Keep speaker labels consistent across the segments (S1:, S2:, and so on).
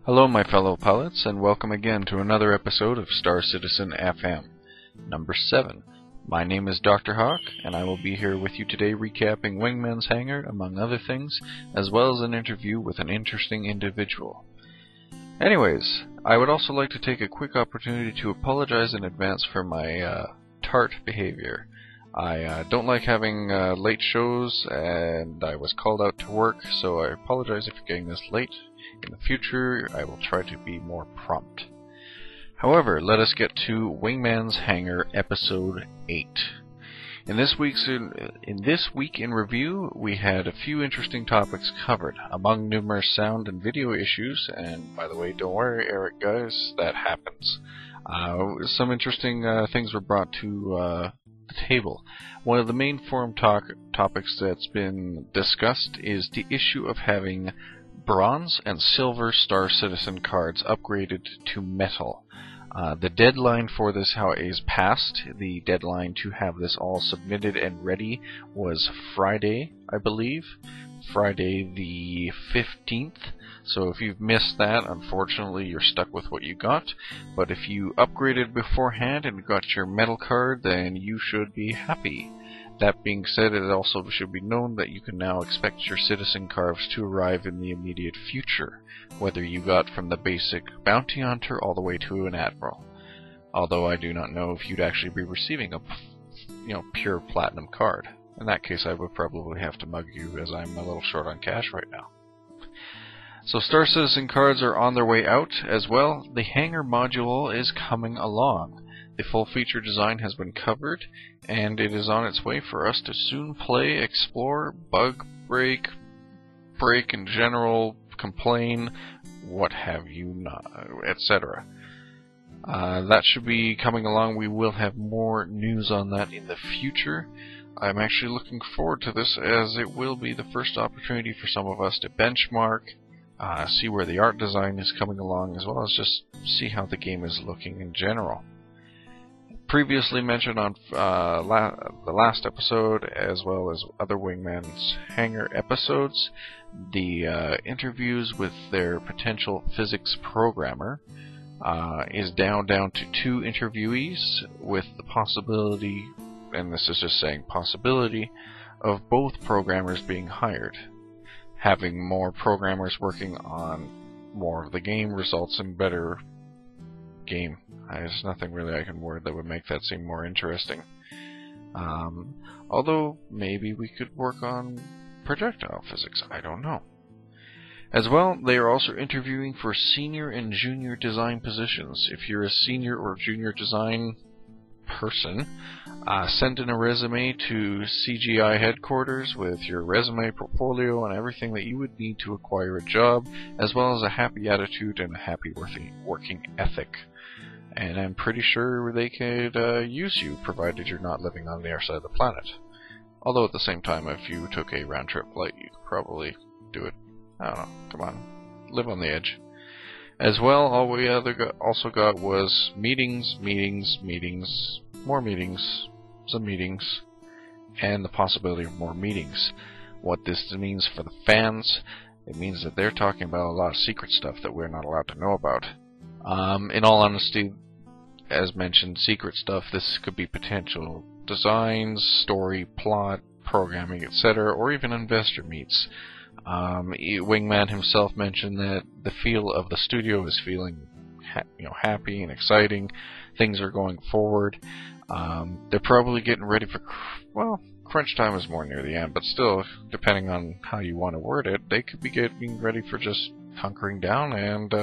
S1: Hello my fellow pilots, and welcome again to another episode of Star Citizen FM, number 7. My name is Dr. Hawk, and I will be here with you today recapping Wingmans Hanger, among other things, as well as an interview with an interesting individual. Anyways, I would also like to take a quick opportunity to apologize in advance for my tart behavior. I don't like having late shows, and I was called out to work, so I apologize if you're getting this late. In the future, I will try to be more prompt. However, let us get to Wingmans Hanger Episode 8. In this week in review, we had a few interesting topics covered, among numerous sound and video issues, and by the way, don't worry, Eric, guys, that happens. Some interesting things were brought to the table. One of the main forum topics that's been discussed is the issue of having bronze and silver Star Citizen cards upgraded to metal. The deadline for this is passed. The deadline to have this all submitted and ready was Friday, I believe. Friday the 15th. So if you've missed that, unfortunately you're stuck with what you got. But if you upgraded beforehand and got your metal card, then you should be happy. That being said, it also should be known that you can now expect your citizen cards to arrive in the immediate future, whether you got from the basic bounty hunter all the way to an admiral. Although I do not know if you'd actually be receiving a pure platinum card. In that case, I would probably have to mug you, as I'm a little short on cash right now. So Star Citizen cards are on their way out as well. The Hanger module is coming along. The full feature design has been covered, and it is on its way for us to soon play, explore, bug break in general, complain, what have you not, etc. That should be coming along. We will have more news on that in the future. I'm actually looking forward to this, as it will be the first opportunity for some of us to benchmark, see where the art design is coming along, as well as just see how the game is looking in general. Previously mentioned on the last episode, as well as other Wingmans Hanger episodes, the interviews with their potential physics programmer is down to 2 interviewees, with the possibility, and this is just saying possibility, of both programmers being hired. Having more programmers working on more of the game results in better game. There's nothing really I can word that would make that seem more interesting. Although, maybe we could work on projectile physics, I don't know. As well, they are also interviewing for senior and junior design positions. If you're a senior or junior design person, send in a resume to CGI headquarters with your resume, portfolio, and everything that you would need to acquire a job, as well as a happy attitude and a happy working ethic. And I'm pretty sure they could use you, provided you're not living on the other side of the planet. Although at the same time, if you took a round-trip flight, you could probably do it. I don't know, come on, live on the edge. As well, all we also got was meetings, more meetings, some meetings, and the possibility of more meetings. What this means for the fans, it means that they're talking about a lot of secret stuff that we're not allowed to know about. In all honesty, as mentioned, secret stuff, this could be potential designs, story, plot, programming, etc., or even investor meets. Wingman himself mentioned that the feel of the studio is feeling happy and exciting. Things are going forward. They're probably getting ready for, crunch time is more near the end, but still, depending on how you want to word it, they could be getting ready for just hunkering down and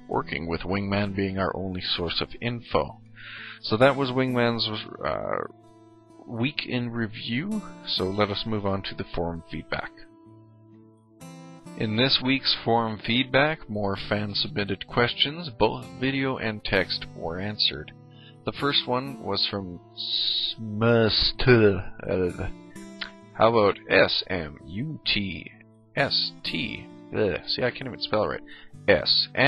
S1: working, with Wingman being our only source of info. So that was Wingman's week in review, so let us move on to the forum feedback. In this week's forum feedback, more fan-submitted questions, both video and text, were answered. The first one was from Smust. How about S-M-U-T-S-T? See, I can't even spell it right. S-M-U-H-T-S-T,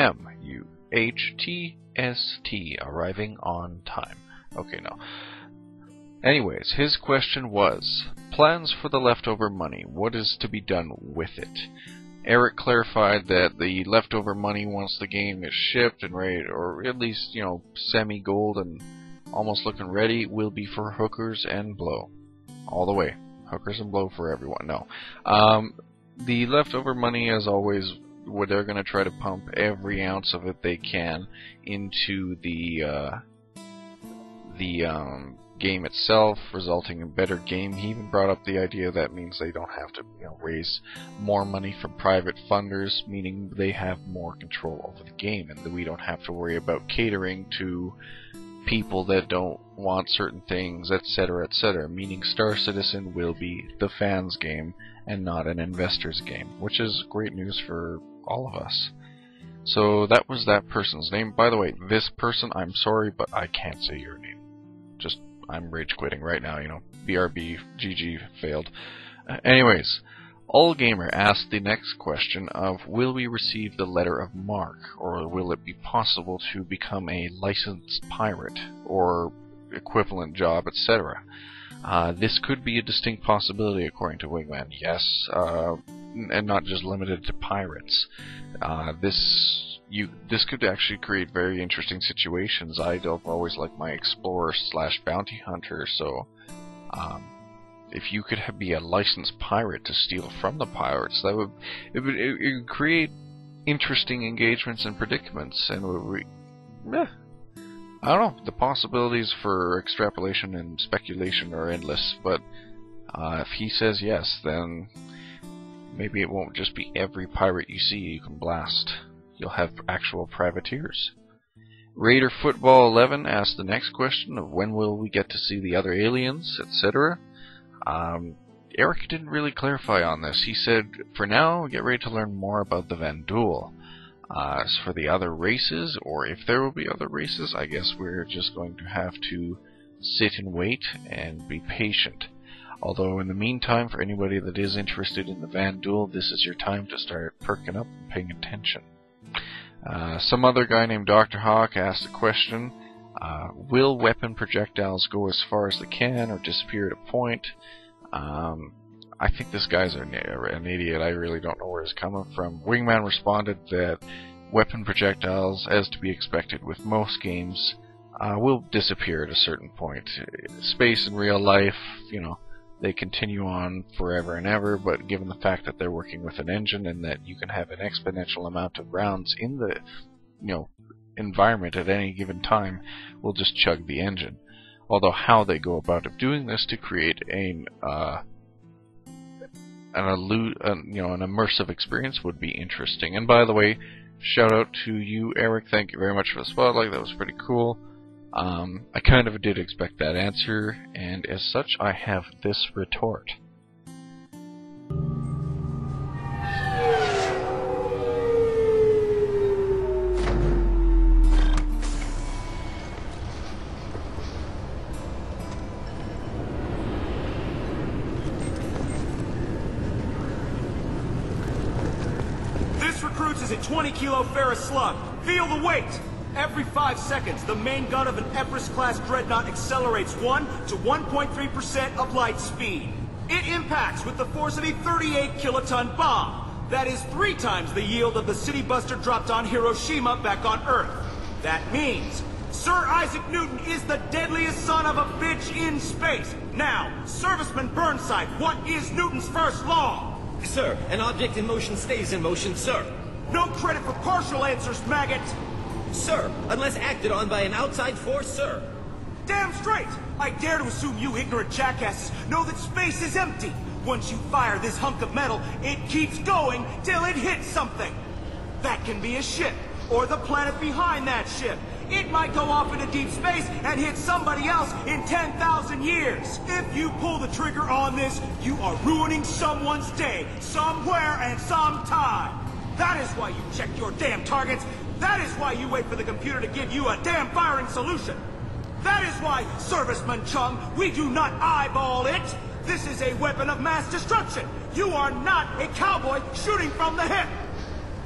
S1: arriving on time. Okay, no. Anyways, his question was, plans for the leftover money, what is to be done with it? Eric clarified that the leftover money once the game is shipped and ready, or at least, semi-gold and almost looking ready, will be for hookers and blow. All the way. Hookers and blow for everyone. No. The leftover money, as always, where they're going to try to pump every ounce of it they can into the game itself, resulting in better game. He even brought up the idea that means they don't have to raise more money from private funders, meaning they have more control over the game, and that we don't have to worry about catering to people that don't want certain things, etc., etc., meaning Star Citizen will be the fans' game and not an investor's game, which is great news for all of us. So that was that person's name. By the way, this person, I'm sorry, but I can't say your name. I'm rage quitting right now, BRB, GG, failed. Anyways, Allgamer asked the next question of, will we receive the letter of marque, or will it be possible to become a licensed pirate, or equivalent job, etc.? This could be a distinct possibility according to Wingman, yes, and not just limited to pirates. This could actually create very interesting situations. I've always liked my explorer / bounty hunter, so if you could be a licensed pirate to steal from the pirates, it would create interesting engagements and predicaments, and I don't know. The possibilities for extrapolation and speculation are endless, but if he says yes, then maybe it won't just be every pirate you see you can blast. You'll have actual privateers. Raider Football 11 asked the next question of when will we get to see the other aliens, etc. Eric didn't really clarify on this. He said, for now, get ready to learn more about the Vandul. As for the other races, or if there will be other races, I guess we're just going to have to sit and wait and be patient. Although in the meantime, for anybody that is interested in the Vandul, this is your time to start perking up and paying attention. Some other guy named Dr. Hawk asked a question, will weapon projectiles go as far as they can or disappear at a point? I think this guy's an idiot. I really don't know where he's coming from. Wingman responded that weapon projectiles, as to be expected with most games, will disappear at a certain point. Space in real life, they continue on forever and ever, but given the fact that they're working with an engine and that you can have an exponential amount of rounds in the environment at any given time, we'll just chug the engine. Although how they go about doing this to create an immersive experience would be interesting. And by the way, shout out to you, Eric. Thank you very much for the spotlight. That was pretty cool. I kind of did expect that answer, and as such, I have this retort.
S2: This recruits is a 20-kilo ferrous slug. Feel the weight! Every 5 seconds, the main gun of an Everest-class dreadnought accelerates 1 to 1.3% of light speed. It impacts with the force of a 38-kiloton bomb. That is 3 times the yield of the city buster dropped on Hiroshima back on Earth. That means Sir Isaac Newton is the deadliest son of a bitch in space. Now, Serviceman Burnside, what is Newton's first law?
S3: Sir, an object in motion stays in motion, sir.
S2: No credit for partial answers, maggot!
S3: Sir, unless acted on by an outside force, sir.
S2: Damn straight! I dare to assume you ignorant jackasses know that space is empty. Once you fire this hunk of metal, it keeps going till it hits something. That can be a ship, or the planet behind that ship. It might go off into deep space and hit somebody else in 10,000 years. If you pull the trigger on this, you are ruining someone's day, somewhere and sometime. That is why you check your damn targets. That is why you wait for the computer to give you a damn firing solution. That is why, Serviceman Chung, we do not eyeball it. This is a weapon of mass destruction. You are not a cowboy shooting from the hip.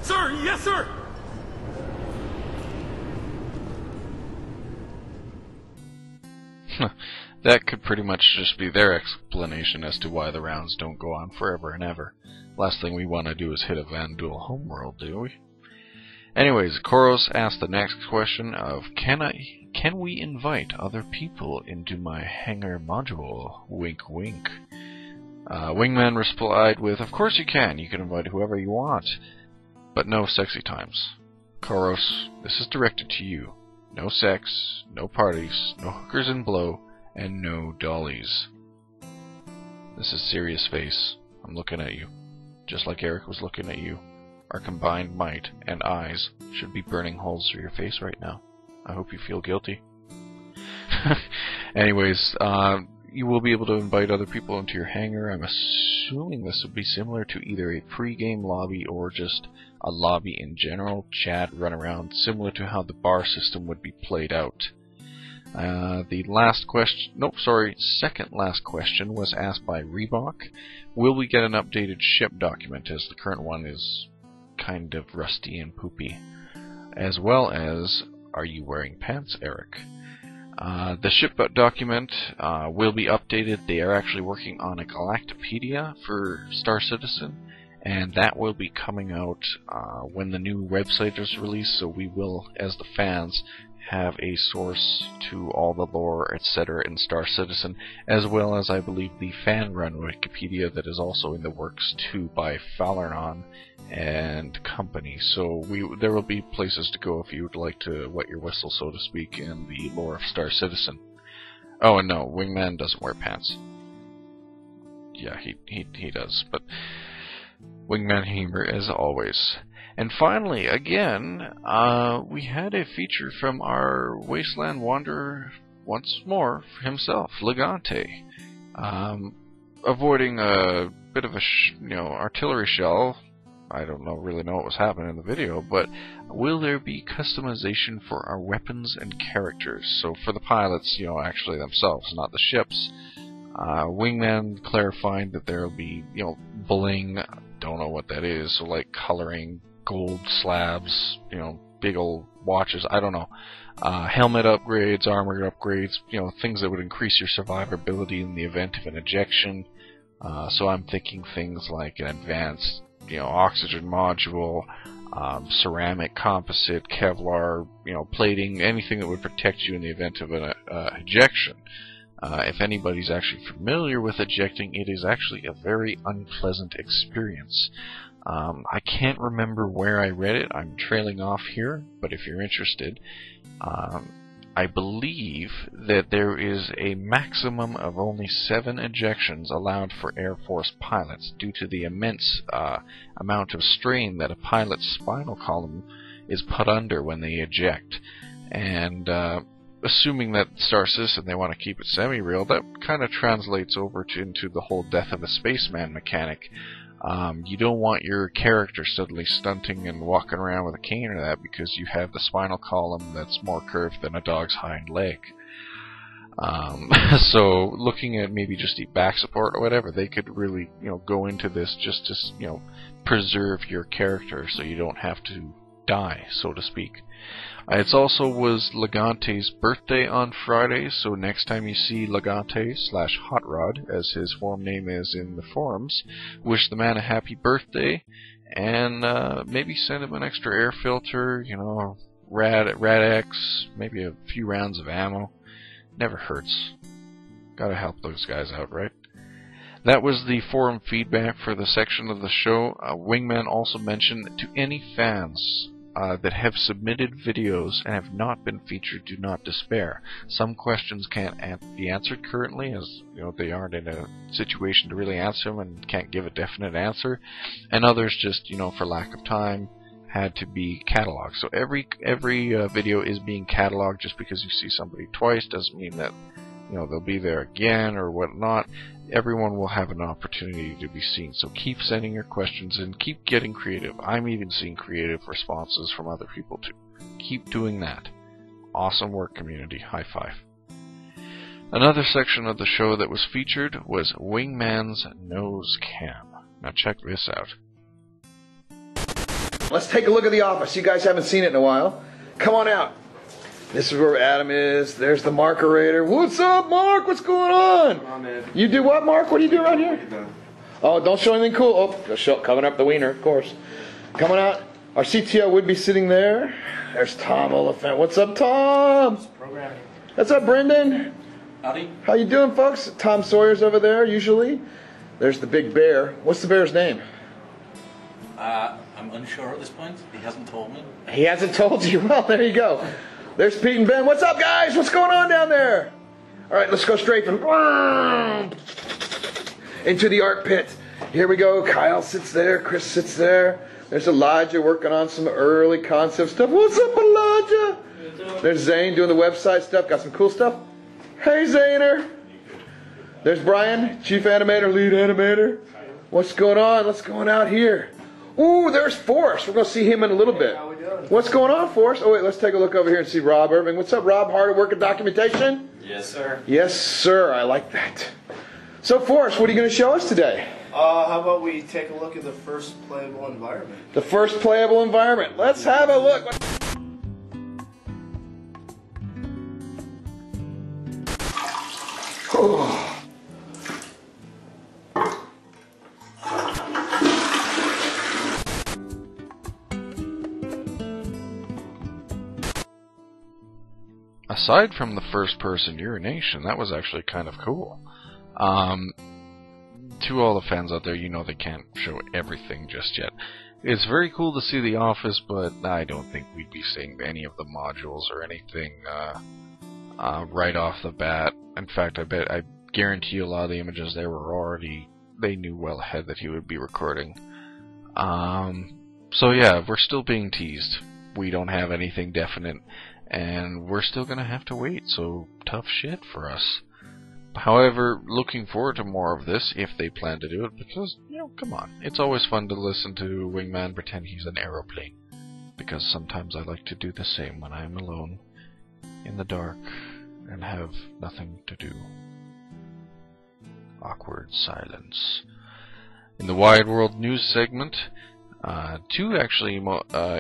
S2: Sir, yes, sir.
S1: That could pretty much just be their explanation as to why the rounds don't go on forever and ever. Last thing we want to do is hit a Vandal homeworld, do we? Anyways, Koros asked the next question of, can we invite other people into my hangar module? Wink wink. Wingman replied with, of course you can. You can invite whoever you want. But no sexy times. Koros, this is directed to you. No sex, no parties, no hookers and blow, and no dollies. This is serious face. I'm looking at you. Just like Eric was looking at you. Our combined might and eyes should be burning holes through your face right now. I hope you feel guilty. Anyways, you will be able to invite other people into your hangar. I'm assuming this would be similar to either a pre-game lobby or just a lobby in general. Chat, run around, similar to how the bar system would be played out. The last question, second last question was asked by Reebok. Will we get an updated ship document, as the current one is kind of rusty and poopy? As well as, are you wearing pants, Eric? The ship document will be updated. They are actually working on a Galactopedia for Star Citizen, and that will be coming out when the new website is released, so we will, as the fans, have a source to all the lore, etc. in Star Citizen, as well as, I believe, the fan-run Wikipedia that is also in the works too by Fallernon and company. So there will be places to go if you would like to wet your whistle, so to speak, in the lore of Star Citizen. Oh, and no, Wingman doesn't wear pants. Yeah, he does, but Wingman Hanger as always. And finally, again, we had a feature from our Wasteland Wanderer once more himself, Logante. Avoiding a bit of a artillery shell. I don't really know what was happening in the video, but will there be customization for our weapons and characters? So for the pilots, actually themselves, not the ships. Wingman clarifying that there will be, bling. Don't know what that is. So like coloring, gold slabs, big old watches, I don't know. Helmet upgrades, armor upgrades, things that would increase your survivability in the event of an ejection. So I'm thinking things like an advanced, oxygen module, ceramic composite, Kevlar, plating, anything that would protect you in the event of an ejection. If anybody's actually familiar with ejecting, it is actually a very unpleasant experience. I can't remember where I read it. I'm trailing off here, but if you're interested, I believe that there is a maximum of only 7 ejections allowed for Air Force pilots due to the immense amount of strain that a pilot's spinal column is put under when they eject. And assuming that Star Citizen, they want to keep it semi-real, that kind of translates over into the whole death of a spaceman mechanic. You don't want your character suddenly stunting and walking around with a cane or that because you have the spinal column that's more curved than a dog's hind leg. So looking at maybe just the back support or whatever, they could really, go into this just to, preserve your character so you don't have to die, so to speak. It also was Logante's birthday on Friday, so next time you see Logante/Hot Rod, as his forum name is in the forums, wish the man a happy birthday, and maybe send him an extra air filter, Rad-X, maybe a few rounds of ammo. Never hurts. Gotta help those guys out, right? That was the forum feedback for the section of the show. Wingman also mentioned to any fans that have submitted videos and have not been featured, do not despair. Some questions can't be answered currently, as they aren't in a situation to really answer them and can't give a definite answer, and others just for lack of time had to be cataloged. So every video is being cataloged. Just because you see somebody twice doesn't mean that they'll be there again or whatnot. Everyone will have an opportunity to be seen. So keep sending your questions and keep getting creative. I'm even seeing creative responses from other people too. Keep doing that. Awesome work, community. High five. Another section of the show that was featured was Wingman's Nose Cam. Now check this out.
S4: Let's take a look at the office. You guys haven't seen it in a while. Come on out. This is where Adam is. There's the Markerator. What's up, Mark? What's going on?
S5: Come on, man.
S4: You do what, Mark? What do you do around here? Oh, don't show anything cool. Oh, coming up the wiener, of course. Coming out. Our CTO would be sitting there. There's Tom Oliphant. What's up, Tom?
S5: Programming.
S4: What's up, Brendan?
S5: Howdy.
S4: How you doing, folks? Tom Sawyer's over there, usually. There's the big bear. What's the bear's name?
S5: I'm unsure at this point. He hasn't told me.
S4: He hasn't told you. Well, there you go. There's Pete and Ben. What's up, guys? What's going on down there? All right, let's go straight from into the art pit. Here we go. Kyle sits there. Chris sits there. There's Elijah working on some early concept stuff. What's up, Elijah? There's Zane doing the website stuff. Got some cool stuff. Hey, Zaner. There's Brian, chief animator, lead animator. What's going on? What's going out here? Ooh, there's Forrest. We're going to see him in a little bit. What's going on, Forrest? Oh, wait, let's take a look over here and see Rob Irving. What's up, Rob? Hard at work at documentation?
S5: Yes, sir.
S4: Yes, sir. I like that. So, Forrest, what are you going to show us today?
S6: How about we take a look at the first playable environment?
S4: The first playable environment. Let's have a look. Oh.
S1: Aside from the first-person urination, that was actually kind of cool. To all the fans out there, you know they can't show everything just yet. It's very cool to see the office, but I don't think we'd be seeing any of the modules or anything right off the bat. In fact, I guarantee you a lot of the images there were already, they knew well ahead that he would be recording. So yeah, we're still being teased. We don't have anything definite, and we're still gonna have to wait, so tough shit for us. However, looking forward to more of this if they plan to do it, because, you know, come on. It's always fun to listen to Wingman pretend he's an aeroplane, because sometimes I like to do the same when I'm alone in the dark and have nothing to do. Awkward silence. In the Wide World News segment, two actually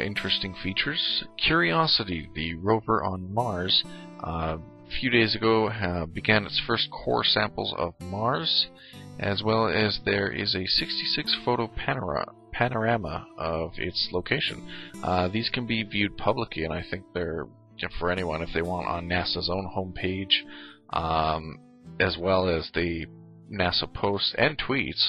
S1: interesting features. Curiosity, the rover on Mars, a few days ago began its first core samples of Mars, as well as there is a 66 photo panorama of its location. These can be viewed publicly, and I think they're for anyone if they want on NASA's own homepage, as well as the NASA posts and tweets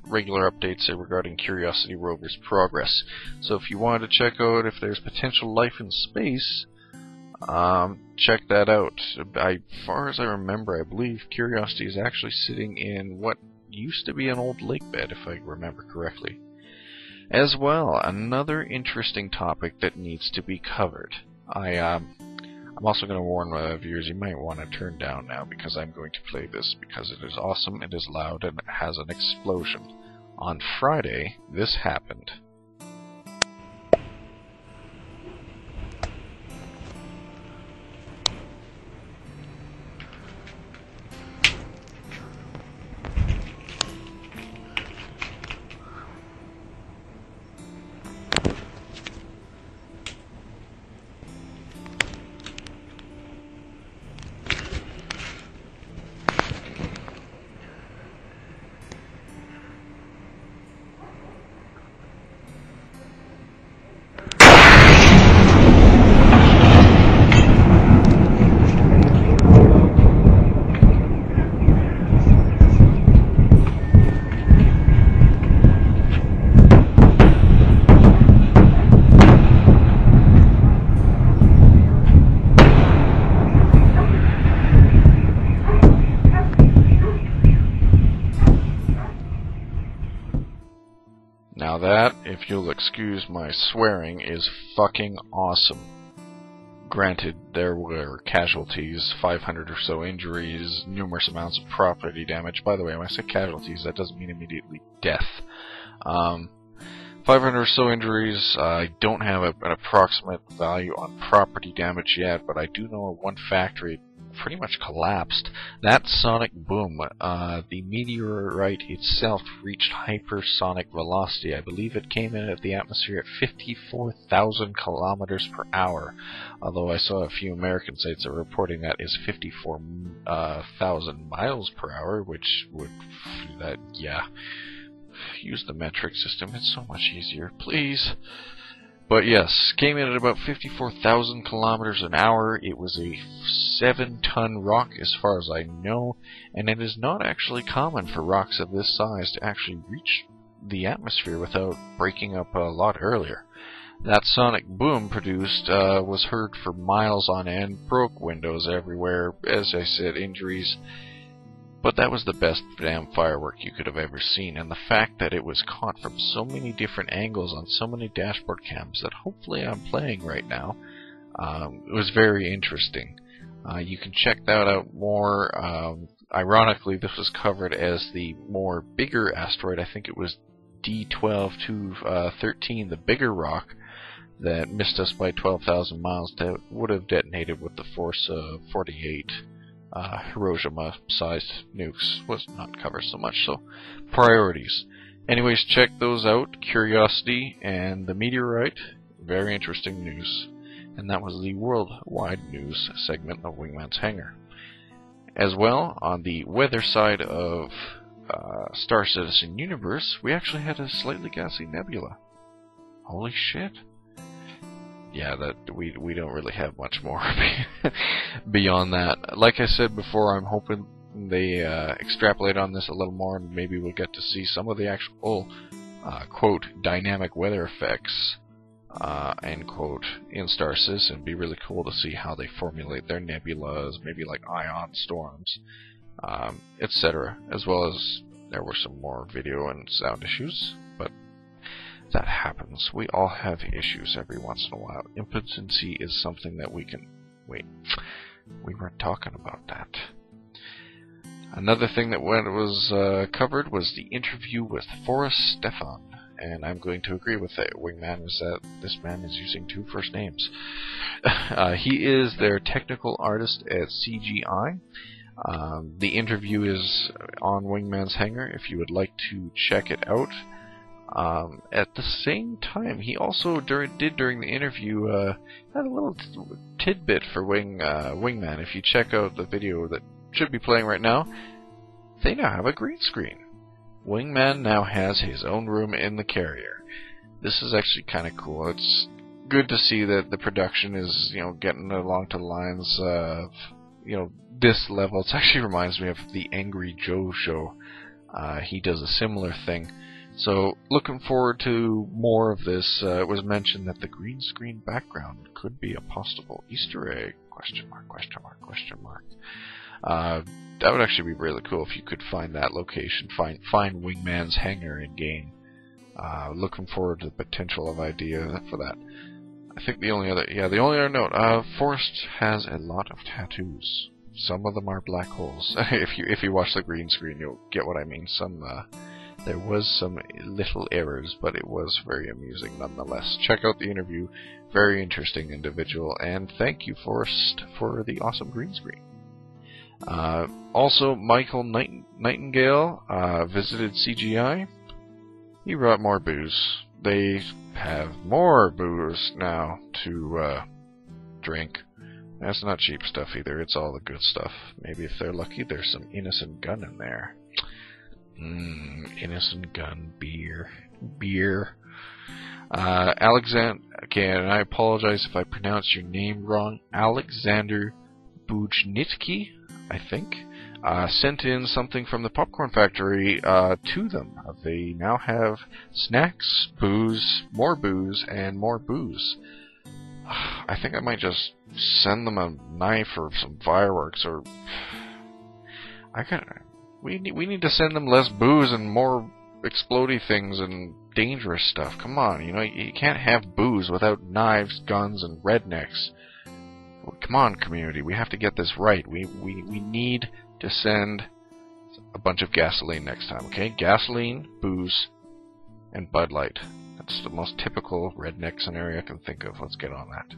S1: regular updates regarding Curiosity rover's progress. So if you wanted to check out if there's potential life in space, check that out. As far as I remember, I believe Curiosity is actually sitting in what used to be an old lake bed, if I remember correctly. As well, another interesting topic that needs to be covered. I'm also going to warn my viewers, you might want to turn down now, because I'm going to play this because it is awesome, it is loud, and it has an explosion. On Friday, this happened. Now that, if you'll excuse my swearing, is fucking awesome. Granted, there were casualties, 500 or so injuries, numerous amounts of property damage. By the way, when I say casualties, that doesn't mean immediately death. 500 or so injuries. I don't have an approximate value on property damage yet, but I do know one factory pretty much collapsed. That sonic boom, the meteorite itself reached hypersonic velocity. I believe it came in at the atmosphere at 54,000 kilometers per hour. Although I saw a few American sites are reporting that is 54,000 miles per hour, which would use the metric system. It's so much easier, please. But yes, came in at about 54,000 kilometers an hour. It was a 7-ton rock as far as I know, and it is not actually common for rocks of this size to actually reach the atmosphere without breaking up a lot earlier. That sonic boom produced was heard for miles on end, broke windows everywhere, as I said, injuries. But that was the best damn firework you could have ever seen, and the fact that it was caught from so many different angles on so many dashboard cams that hopefully I'm playing right now, it was very interesting. You can check that out more. Ironically, this was covered as the more bigger asteroid. I think it was D12-13, the bigger rock that missed us by 12,000 miles, that would have detonated with the force of 48. Hiroshima-sized nukes was not covered so much, so priorities. Anyways, check those out. Curiosity and the meteorite. Very interesting news. And that was the worldwide news segment of Wingmans Hanger. As well, on the weather side of Star Citizen Universe, we actually had a slightly gassy nebula. Holy shit. Yeah, that we don't really have much more beyond that. Like I said before, I'm hoping they extrapolate on this a little more, and maybe we'll get to see some of the actual quote dynamic weather effects end quote in Star Citizen. It'd be really cool to see how they formulate their nebulas, maybe like ion storms, etc. As well as there were some more video and sound issues, but that happens. We all have issues every once in a while. Impotency is something that we can... Wait, we weren't talking about that. Another thing that was covered was the interview with Forrest Stefan, and I'm going to agree with that. Wingman is that this man is using 2 first names. He is their technical artist at CGI. The interview is on Wingmans Hanger if you would like to check it out. At the same time, he also during the interview had a little tidbit for Wingman. If you check out the video that should be playing right now, they now have a green screen. Wingman now has his own room in the carrier. This is actually kind of cool. It's good to see that the production is, getting along to the lines of, this level. It actually reminds me of the Angry Joe show. He does a similar thing. So, looking forward to more of this. It was mentioned that the green screen background could be a possible Easter egg, question mark. That would actually be really cool if you could find that location, find Wingmans Hanger in game. Looking forward to the potential of idea for that. I think the only other note, Forrest has a lot of tattoos. Some of them are black holes. if you watch the green screen, you'll get what I mean. There was some little errors, but it was very amusing nonetheless. Check out the interview. Very interesting individual, and thank you, Forrest, for the awesome green screen. Also, Michael Nightingale visited CGI. He brought more booze. They have more booze now to drink. That's not cheap stuff either. It's all the good stuff. Maybe if they're lucky, there's some innocent gun in there. Innocent gun beer. Alexander, okay, and I apologize if I pronounce your name wrong. Alexander Bujnitsky, I think, sent in something from the Popcorn Factory to them. They now have snacks, booze, and more booze. I think I might just send them a knife or some fireworks, or we need to send them less booze and more explodey things and dangerous stuff. Come on, you can't have booze without knives, guns, and rednecks. Come on, community, we have to get this right. We need to send a bunch of gasoline next time, okay? Gasoline, booze, and Bud Light. That's the most typical redneck scenario I can think of. Let's get on that.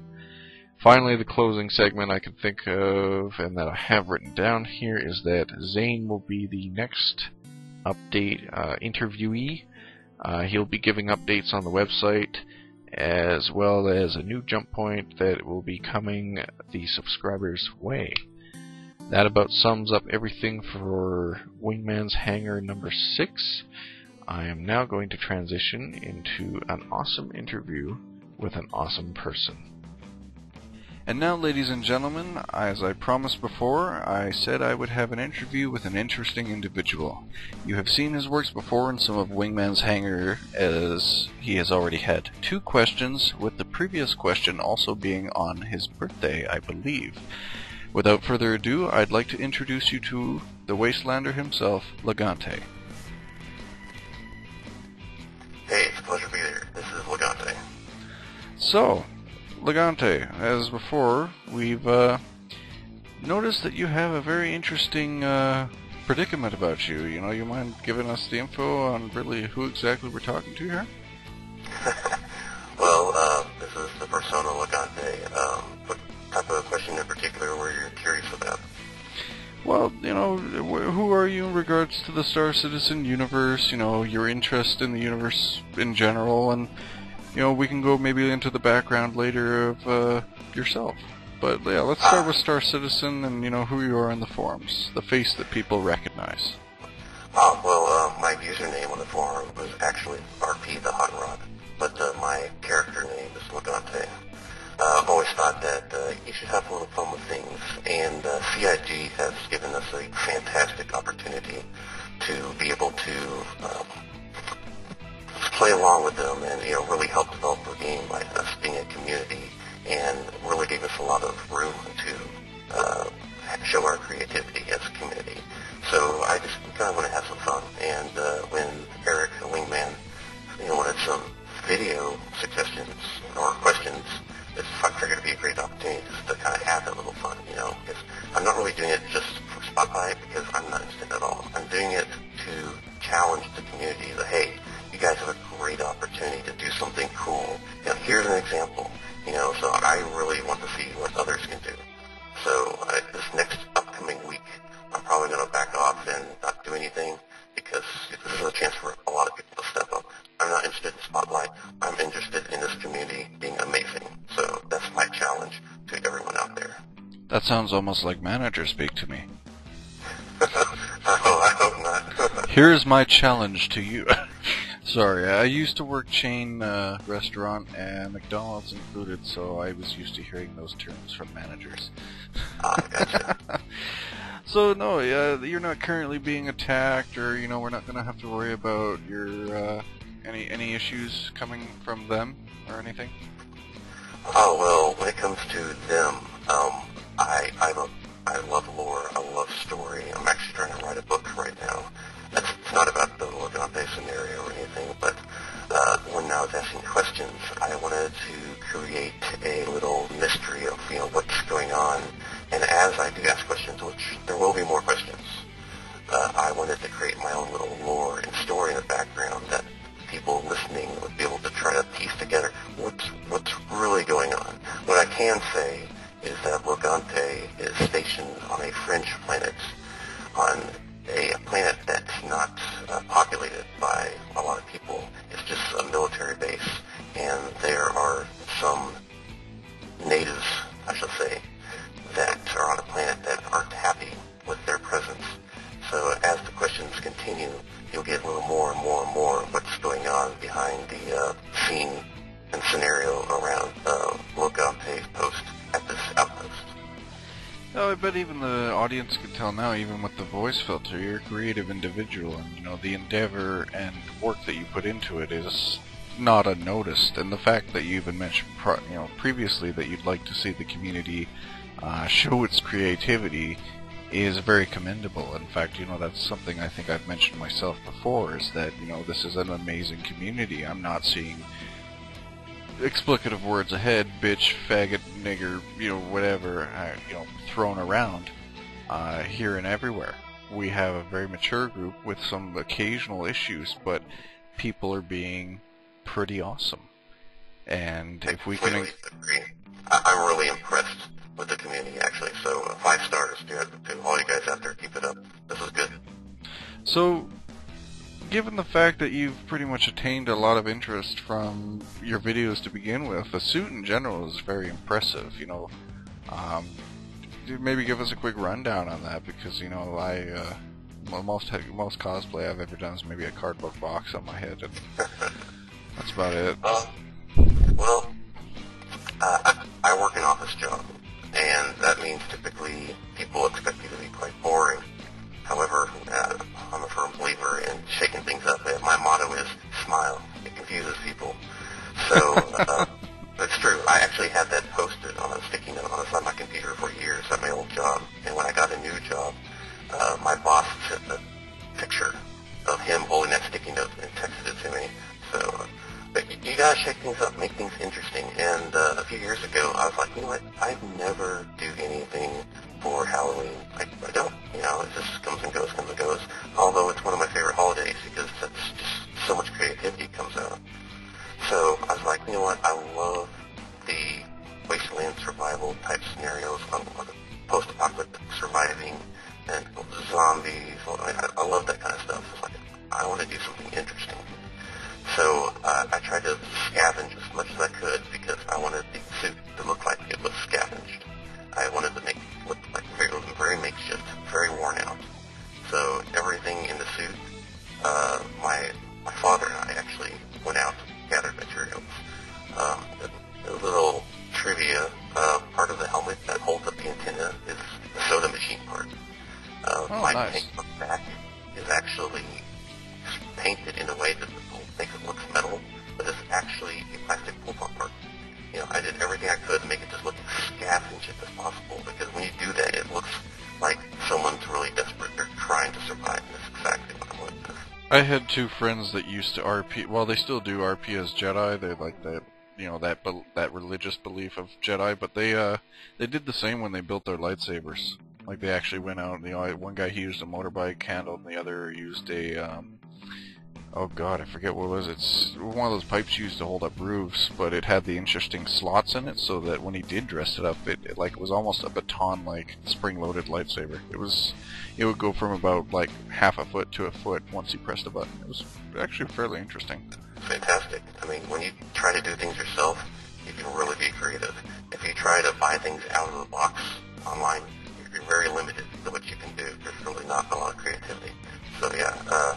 S1: Finally, the closing segment I can think of, and that I have written down here, is that Zane will be the next update interviewee. He'll be giving updates on the website, as well as a new jump point that will be coming the subscribers' way. That about sums up everything for Wingmans Hanger number 6. I am now going to transition into an awesome interview with an awesome person. And now, ladies and gentlemen, as I promised before, I said I would have an interview with an interesting individual. You have seen his works before in some of Wingman's Hanger, as he has already had 2 questions, with the previous question also being on his birthday, I believe. Without further ado, I'd like to introduce you to the Wastelander himself, Logante.
S7: Hey, it's a pleasure to be here. This is Logante.
S1: So, Logante, as before, we've noticed that you have a very interesting predicament about you. You mind giving us the info on really who exactly we're talking to here?
S7: Well, this is the persona Logante. What type of question in particular were you curious about?
S1: Well, who are you in regards to the Star Citizen universe, your interest in the universe in general, and we can go maybe into the background later of yourself. But yeah, let's start with Star Citizen and who you are in the forums, the face that people recognize.
S7: Well, my username on the forum was actually RP the Hot Rod, but my character name is Logante. I've always thought that you should have a little fun with things, and CIG has given us a fantastic opportunity to be able to play along with them and really help develop our game by us being a community, and really gave us a lot of room to show our creativity as a community. So I just kind of want to have some fun, and when Eric, the Wingman, wanted some video suggestions or questions, I figured it'd be a great opportunity just to kind of have that little fun, because I'm not really doing it just for spotlight, because I'm not interested at all. I'm doing it to challenge the community that, hey, you guys have a great opportunity to do something cool. Here's an example, so I really want to see what others can do. So this next upcoming week, I'm probably going to back off and not do anything, because this is a chance for a lot of people to step up. I'm not interested in spotlight. I'm interested in this community being amazing. So that's my challenge to everyone out there.
S1: That sounds almost like manager speak to me.
S7: I hope not.
S1: Here's my challenge to you. Sorry, I used to work chain restaurant, and McDonald's included, so I was used to hearing those terms from managers.
S7: Gotcha.
S1: So no, you're not currently being attacked, or we're not going to have to worry about your any issues coming from them or anything.
S7: Oh well, when it comes to them, I love lore, I love story. I'm actually trying to write a book right now. It's not about the Logante scenario or anything, but when I was asking questions, I wanted to create a little mystery of what's going on. And as I do ask questions, which there will be more questions, I wanted to create my own little lore and story in the background that people listening would be able to try to piece together what's really going on. What I can say is that Logante is stationed on a fringe planet, on a planet that's not populated by a lot of people. It's just a military base, and there are some natives, I should say, that are on a planet that aren't happy with their presence. So as the questions continue, you'll get a little more and more and more of what's going on behind the scene and scenario around Logante's post at this outpost.
S1: Oh, I bet even the audience can tell now, even with the voice filter, you're a creative individual, and the endeavor and work that you put into it is not unnoticed. And the fact that you even mentioned, previously that you'd like to see the community show its creativity is very commendable. In fact, that's something I think I've mentioned myself before, is that, this is an amazing community. I'm not seeing explicative words ahead, bitch, faggot, nigger, whatever, thrown around here and everywhere. We have a very mature group with some occasional issues, but people are being pretty awesome. And if we can...
S7: Agree. I'm really impressed with the community, actually. So 5 stars to all you guys out there. Keep it up. This is good.
S1: So, given the fact that you've pretty much attained a lot of interest from your videos to begin with, the suit in general is very impressive. You know, maybe give us a quick rundown on that, because you know most cosplay I've ever done is maybe a cardboard box on my head, and that's about it.
S7: Well, I work an office job, and that means typically people expect you to be quite boring. However, I'm a firm believer in shaking things up. My motto is smile. It confuses people. So, it's true. I actually had that posted on a sticky note on my computer for years at my old job. And when I got a new job, my boss sent a picture of him holding that sticky note and texted it to me. So, but you gotta shake things up, make things interesting. And a few years ago, I was like, you know what? I never do anything for Halloween. I don't. You know, it just comes and goes, comes and goes. Although it's one of my favorite holidays because that's just so much creativity comes out. So I was like, you know what? I love the wasteland survival type scenarios on the post-apocalyptic surviving and zombies. I love that kind of stuff. It's like, I want to do something interesting. So I tried to scavenge as much as I could because I wanted the suit to look like it was scavenged. I wanted to make it look like very makeshift, very worn out. So everything in the suit, my father and I actually went out and gathered materials. A little trivia, part of the helmet that holds up the antenna is the soda machine part. My
S1: nice.
S7: paint on the back is actually painted in a way that makes it look metal, but it's actually a plastic pull-up part. You know, I did everything I could to make it just look as scavenged as possible, because when you do that, it looks like someone's really desperate. They're trying to survive, and that's exactly what I wanted to do.
S1: I had 2 friends that used to RP. Well, they still do RP as Jedi. They like that, you know, that religious belief of Jedi. But they did the same when they built their lightsabers. Like they actually went out. You know, one guy he used a motorbike handle, and the other used a oh god, I forget what it was. It's one of those pipes used to hold up roofs, but it had the interesting slots in it, so that when he did dress it up, it was almost a baton-like spring-loaded lightsaber. It would go from about like half a foot to a foot once he pressed a button. It was actually fairly interesting.
S7: Fantastic. I mean, when you try to do things yourself, you can really be creative. If you try to buy things out of the box online, you're very limited to what you can do. There's really not a lot of creativity. So yeah,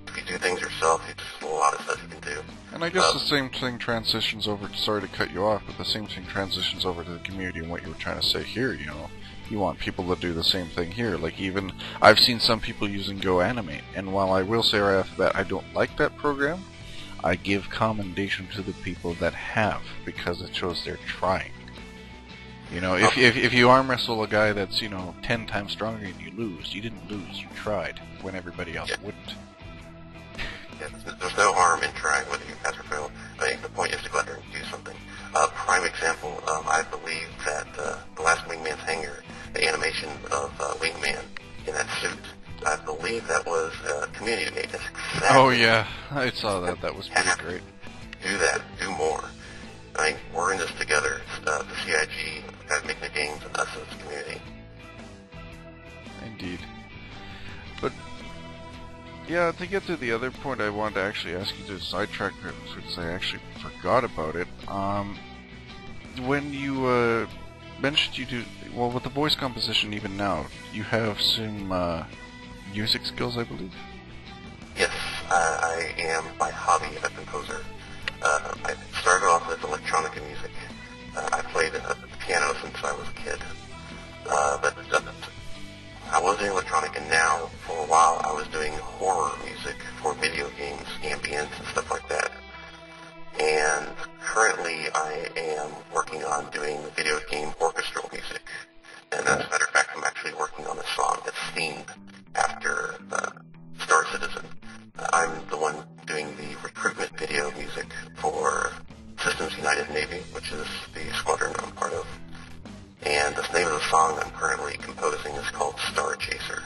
S7: if you do things yourself, it's a lot of stuff you can do.
S1: And I guess the same thing transitions over, sorry to cut you off, but the same thing transitions over to the community and what you were trying to say here, you know. You want people to do the same thing here. Like even, I've seen some people using Go Animate, and while I will say right off the bat I don't like that program, I give commendation to the people that have, because it shows they're trying. You know, if you arm wrestle a guy that's, you know, 10 times stronger and you lose, you didn't lose, you tried, when everybody else wouldn't.
S7: Yeah, there's no harm in trying, whether you pass or fail. I think the point is to go out there and do something. Prime example, I believe that the last Wingmans Hanger, the animation of Wingman in that suit, I believe that was community made. That's exactly.
S1: Oh yeah, I saw that. That was pretty great.
S7: Do that. Do more. I mean, we're in this together. The CIG, guys making the games, and us as a community.
S1: Indeed. But yeah, to get to the other point, I wanted to actually ask you to sidetrack because I actually forgot about it. When you mentioned you do well with the voice composition, even now, you have some music skills, I believe.
S7: Yes, I am by hobby a composer. I started off with electronica music. I played the piano since I was a kid. But I was doing electronica now. For a while, I was doing horror music for video games, ambience, and stuff like that. And currently, I am working on doing video game orchestral music. And as a matter of fact, I'm actually working on a song that's themed after Star Citizen. I'm the one doing the recruitment video music for Systems United Navy, which is the squadron I'm part of. And the name of the song I'm currently composing is called Star Chaser.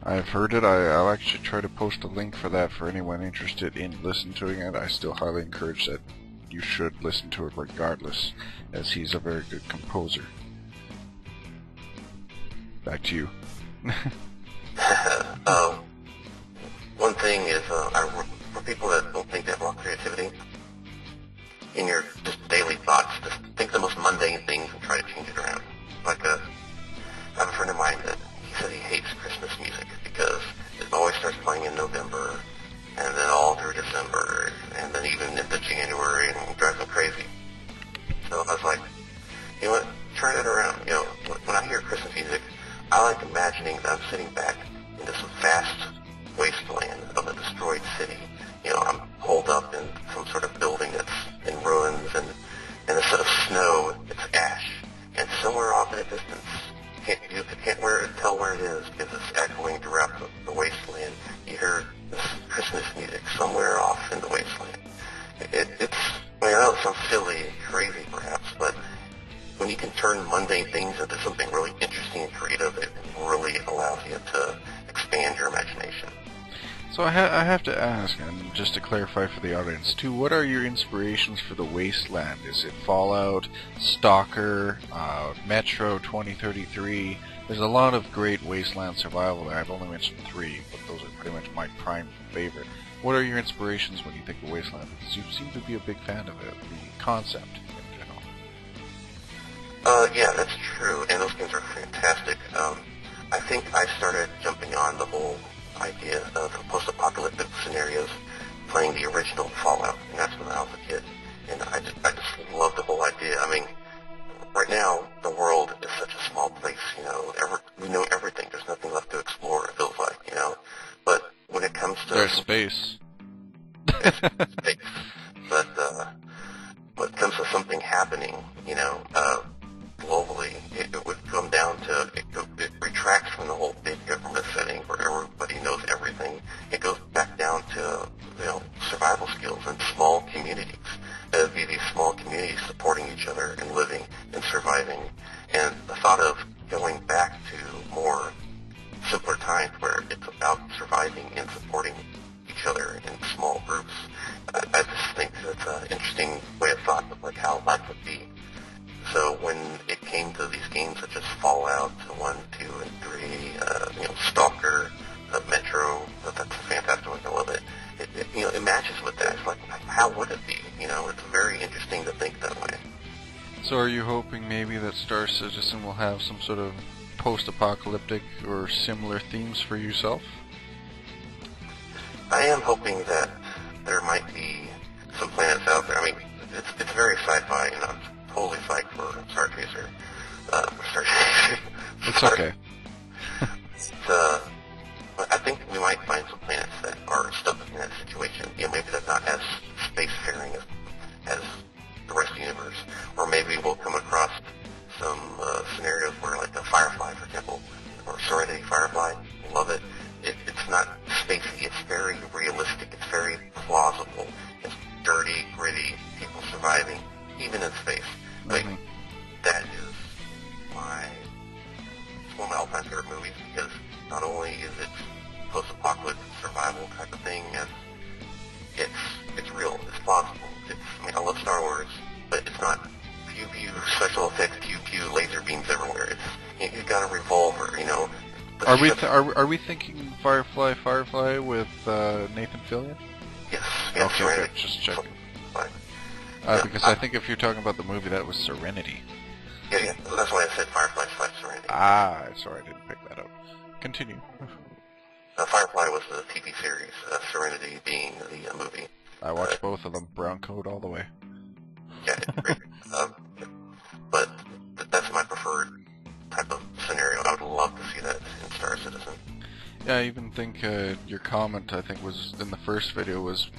S1: I've heard it. I'll actually try to post a link for that for anyone interested in listening to it. I still highly encourage that you should listen to it regardless, as he's a very good composer. Back to you.
S7: One thing is, for people that don't think they have a lot of creativity, in your just daily thoughts, just think the most mundane things and try to change it around. Like, I have a friend of mine that he said he hates Christmas music because it always starts playing in November, and then all through December, and then even into January, and it drives him crazy. So I was like, you know what, turn it around. You know, when I hear Christmas music, I like imagining that I'm sitting back in this vast wasteland of a destroyed city. You know, I'm holed up in some sort of building that's in ruins, and instead of snow, it's ash. And somewhere off in the distance, you can't tell where it is because it's echoing throughout the wasteland. You hear this Christmas music somewhere off in the wasteland. It's, I know it sounds silly and crazy perhaps, but when you can turn mundane things into something really interesting and creative, it really allows you to expand your imagination.
S1: So I have to ask, and just to clarify for the audience too, what are your inspirations for the Wasteland? Is it Fallout, Stalker, Metro 2033? There's a lot of great Wasteland survival there. I've only mentioned 3, but those are pretty much my prime favorite. What are your inspirations when you think of Wasteland? Because you seem to be a big fan of it, the concept in general.
S7: Yeah, that's true, and those games are fantastic. I think I started jumping on the whole idea of post-apocalyptic scenarios playing the original Fallout, and that's when I was a kid. And I just love the whole idea. I mean, right now, the world is such a small place, you know, we know everything. There's nothing left to explore, it feels like, you know. But when it comes to...
S1: There's space.
S7: Space. But when it comes to something happening, you know, globally, it would come down to, it retracts from the whole big government setting where everybody knows everything. It goes back down to, you know, survival skills and small communities. It would be these small communities supporting each other and living and surviving. And the thought of going back to more simpler times where it's about surviving and supporting each other in small groups, I just think that's an interesting way of thought of like how life would be. So when it came to these games such as Fallout 1, 2, and 3, you know, Stalker, Metro, that's a fantastic one, I love it. You know, it matches with that. It's like, how would it be? You know, it's very interesting to think that way.
S1: So are you hoping maybe that Star Citizen will have some sort of post-apocalyptic or similar themes for yourself?
S7: I am hoping that there might be some planets out there. I mean, it's very sci-fi, and I'm totally psyched for Star Chaser.
S1: It's okay.
S7: But I think we might find some planets that are stuck in that situation. You know, maybe they're not as spacefaring as the rest of the universe. Or maybe we'll come across some scenarios where, like the Firefly, for example, or Serenity Firefly, love it. It's not spacey, it's very realistic, it's very plausible. It's dirty, gritty, people surviving, even in space. Like, that is it's one of my all-time favorite movies because not only is it post-apocalyptic survival type of thing, and it's real, it's plausible. I mean, I love Star Wars, but it's not pew-pew special effects, pew-pew laser beams everywhere. You've got a revolver, you know.
S1: Are we thinking Firefly with Nathan Fillion?
S7: Yes.
S1: Okay, just checking. Because I think if you're talking about the movie, that was Serenity.
S7: Yeah, that's why I said Firefly / Serenity.
S1: Sorry, I didn't pick that up. Continue.
S7: Firefly was the TV series, Serenity being the movie.
S1: I watched both of them, brown coat all the way.
S7: Yeah, it's great. But that's my preferred type of scenario. I would love to see that in Star Citizen.
S1: Yeah, I even think your comment, I think, was in the first video, was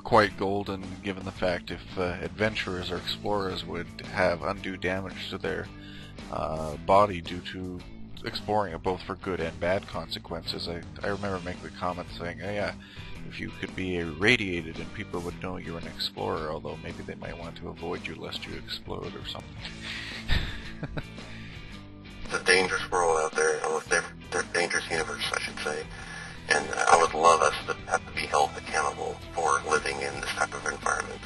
S1: quite golden, given the fact if adventurers or explorers would have undue damage to their body due to exploring it, both for good and bad consequences. I remember making the comment saying, oh, yeah, if you could be irradiated and people would know you're an explorer, although maybe they might want to avoid you lest you explode or something.
S7: It's a dangerous world out there, or they're dangerous universe, I should say. And I would love us to have to be held accountable for living in this type of environment.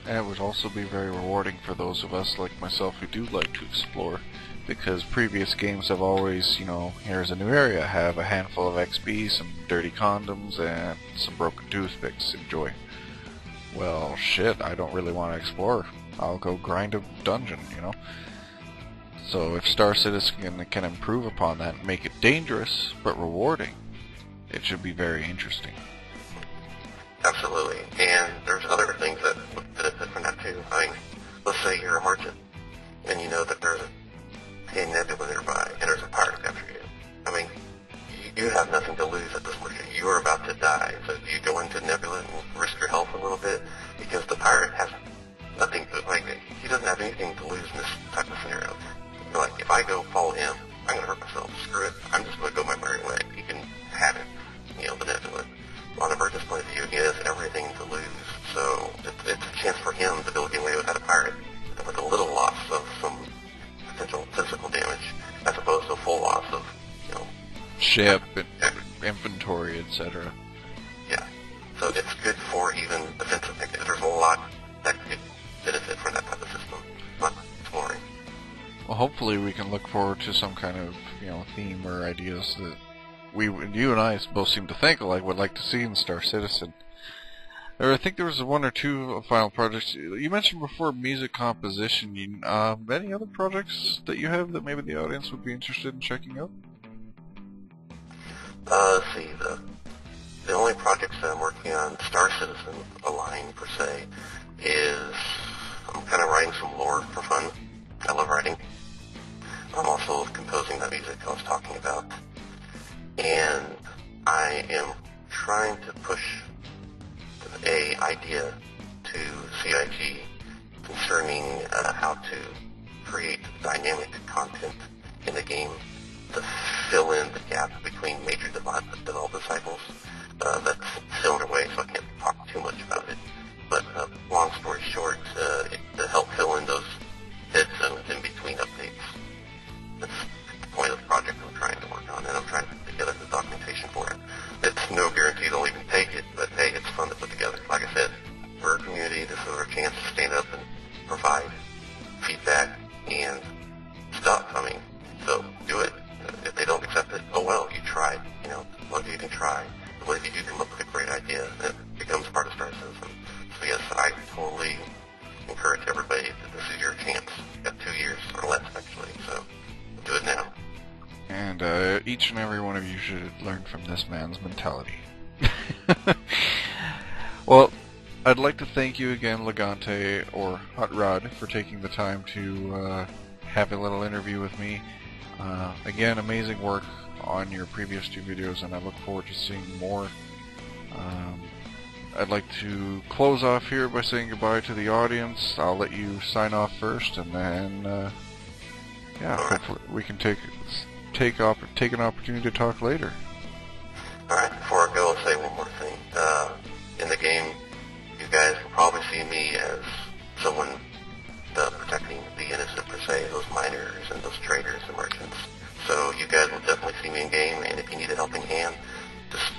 S1: And also be very rewarding for those of us like myself who do like to explore, because previous games have always, here's a new area, have a handful of XP, some dirty condoms, and some broken toothpicks, enjoy. Well, shit, I don't really want to explore. I'll go grind a dungeon, So if Star Citizen can improve upon that and make it dangerous, but rewarding, it should be very interesting.
S7: Absolutely. And there's other things that would benefit from that too. I mean, let's say you're a merchant, and you know that there's a nebula nearby, and there's a pirate after you. I mean, you have nothing to lose at this merchant. You are about to die. So do you go into nebula and risk your health a little bit? Because the pirate has nothing to, he doesn't have anything to lose in this type of scenario. You're like, if I go follow him, I'm going to hurt myself. Screw it. I'm just going to go my merry way. He can have it, the nebula. On a merchant's point of view, he has everything to lose. So it's a chance for him to be able to get away without a pirate with a little loss of some potential physical damage, as opposed to a full loss of,
S1: ship, inventory, etc.
S7: Yeah. So it's good for even defensive tactics. There's a lot that could benefit from that type of system. Not exploring.
S1: Well, hopefully we can look forward to some kind of, theme or ideas that you and I both seem to think alike would like to see in Star Citizen. I think there was one or two final projects. You mentioned before music composition. Any other projects that you have that maybe the audience would be interested in checking out?
S7: Let's see. The only projects that I'm working on, Star Citizen aligned per se, is I'm kind of writing some lore for fun. I love writing. I'm also composing that music I was talking about. And I am trying to push a idea to CIG concerning how to create dynamic content in the game to fill in the gap between major development cycles. That's still underway, so I can't talk too much about it. But long story short, to help fill in those dead zones in between updates. That's the point of the project I'm trying to work on, and I'm trying to put together the documentation for it. It's no guarantee they'll even take it, but hey, it's fun to put together. Like I said, we're a community. This is our chance to stand up and provide feedback and stuff. So do it. If they don't accept it, oh well, you tried. What if you can try? What if you do come up with a great idea that becomes part of Star Citizen? So yes, I totally encourage everybody that this is your chance. You got 2 years or less, actually, so do it now.
S1: And each and every one of you should learn from this man's mentality. Well, I'd like to thank you again, Logante, or Hot Rod, for taking the time to have a little interview with me. Again, amazing work on your previous 2 videos, and I look forward to seeing more. I'd like to close off here by saying goodbye to the audience. I'll let you sign off first, and then, hopefully we can take an opportunity to talk later.
S7: Alright, before I go, I'll say one more thing. In the game, you guys will probably see me as someone protecting the innocent per se, those miners and those traders and merchants. So you guys will definitely see me in game, and if you need a helping hand, just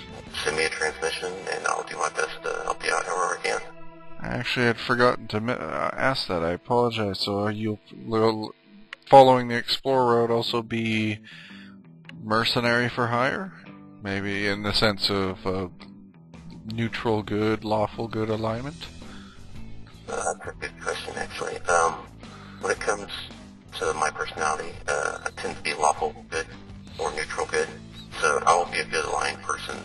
S7: send me a transmission, and I'll do my best to help you out however I can.
S1: Actually, I'd forgotten to ask that. I apologize. So you'll following the Explorer route also be mercenary for hire? Maybe in the sense of neutral good, lawful good alignment?
S7: That's a good question, actually. When it comes to my personality, I tend to be lawful good or neutral good. So I will be a good aligned person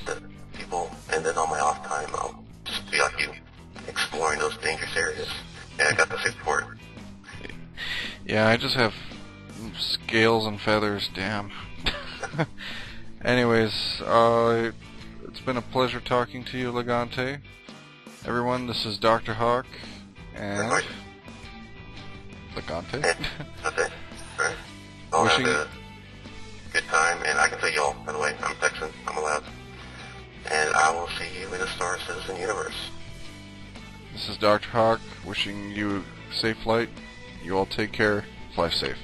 S7: to people, and then on my off time, I'll just be like you, exploring those dangerous areas. And I got the suit for it.
S1: Yeah, I just have scales and feathers, damn. Anyways, it's been a pleasure talking to you, Logante. Everyone, this is Dr. Hawk, and...
S7: Right.
S1: Logante?
S7: Okay. Alright. I'll have a good time, and I can tell y'all, by the way, I'm Texan, I'm allowed. And I will see you in the Star Citizen universe.
S1: This is Dr. Hawk, wishing you safe flight. You all take care. Fly safe.